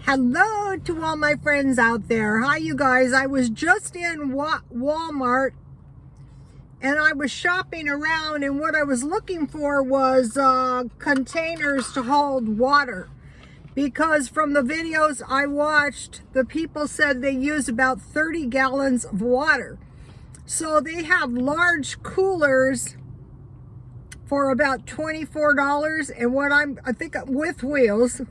Hello to all my friends out there. Hi, you guys. I was just in Walmart and I was shopping around, and what I was looking for was containers to hold water, because from the videos I watched, the people said they use about 30 gallons of water. So they have large coolers for about $24, and I think with wheels.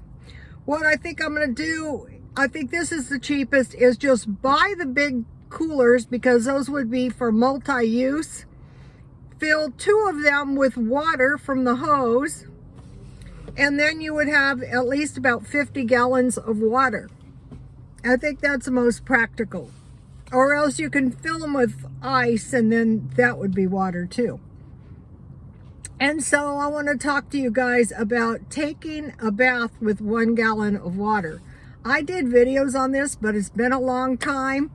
What I think I'm going to do, I think this is the cheapest, is just buy the big coolers, because those would be for multi-use. Fill 2 of them with water from the hose, and then you would have at least about 50 gallons of water. I think that's the most practical. Or else you can fill them with ice, and then that would be water too. And so I want to talk to you guys about taking a bath with 1 gallon of water. I did videos on this, but it's been a long time,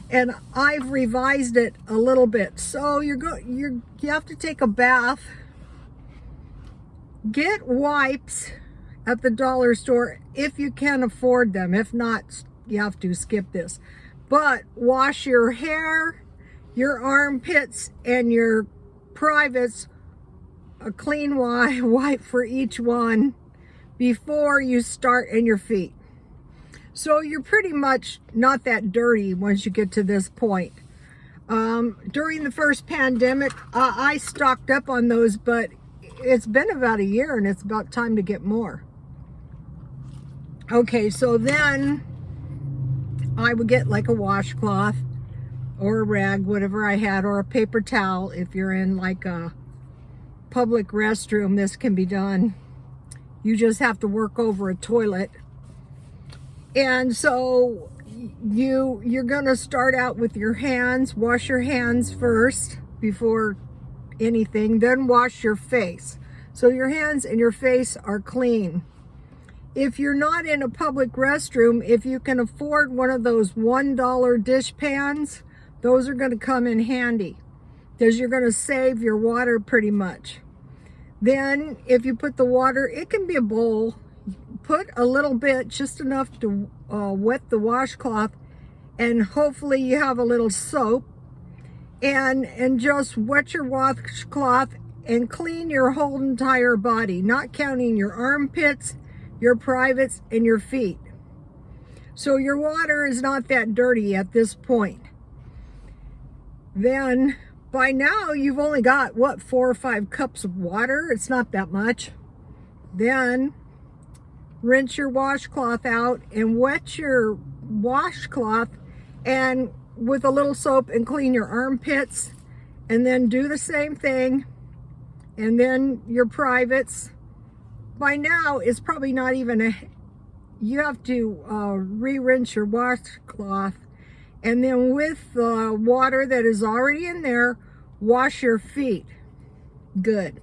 and I've revised it a little bit. So you have to take a bath. Get wipes at the dollar store if you can afford them. If not, you have to skip this. But wash your hair, your armpits, and your privates, a clean wipe for each one before you start, in your feet. So you're pretty much not that dirty once you get to this point. During the first pandemic, I stocked up on those, but it's been about a year and it's about time to get more. Okay, so then I would get like a washcloth or a rag, whatever I had, or a paper towel. If you're in like a public restroom, this can be done. You just have to work over a toilet. And so you're gonna start out with your hands. Wash your hands first before anything, then wash your face. So your hands and your face are clean. If you're not in a public restroom, if you can afford one of those $1 dish pans, those are going to come in handy, because you're going to save your water pretty much. Then if you put the water, it can be a bowl, put a little bit, just enough to wet the washcloth, and hopefully you have a little soap, and just wet your washcloth and clean your whole entire body, not counting your armpits, your privates, and your feet. So your water is not that dirty at this point. Then by now you've only got, what, 4 or 5 cups of water? It's not that much. Then rinse your washcloth out and wet your washcloth and with a little soap, and clean your armpits, and then do the same thing, and then your privates. By now it's probably not even you have to re-rinse your washcloth, and then with the water that is already in there, wash your feet. Good.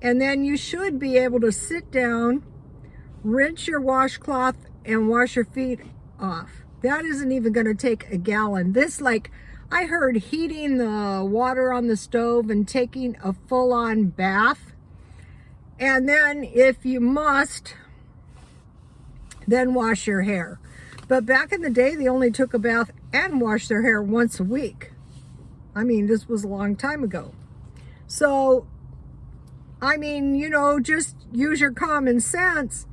And then you should be able to sit down, rinse your washcloth, and wash your feet off. That isn't even going to take a gallon. This, like, I heard heating the water on the stove and taking a full-on bath. And then if you must, then wash your hair. But back in the day, they only took a bath and washed their hair once a week. I mean, this was a long time ago. So, I mean, you know, just use your common sense.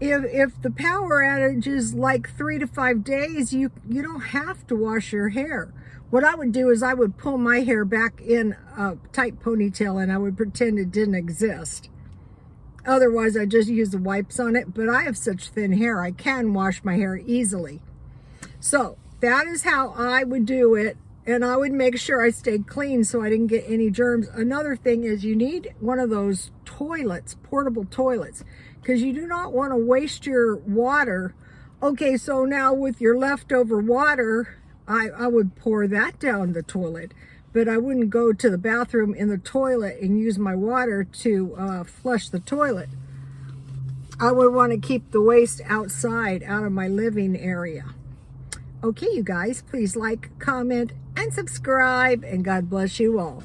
If the power outage is like 3 to 5 days, you don't have to wash your hair. What I would do is I would pull my hair back in a tight ponytail, and I would pretend it didn't exist. Otherwise, I just use the wipes on it. But I have such thin hair, I can wash my hair easily. So that is how I would do it. And I would make sure I stayed clean so I didn't get any germs. Another thing is you need one of those toilets, portable toilets, because you do not want to waste your water. Okay, so now with your leftover water, I would pour that down the toilet. But I wouldn't go to the bathroom in the toilet and use my water to flush the toilet. I would want to keep the waste outside, out of my living area. Okay, you guys, please like, comment, and subscribe, and God bless you all.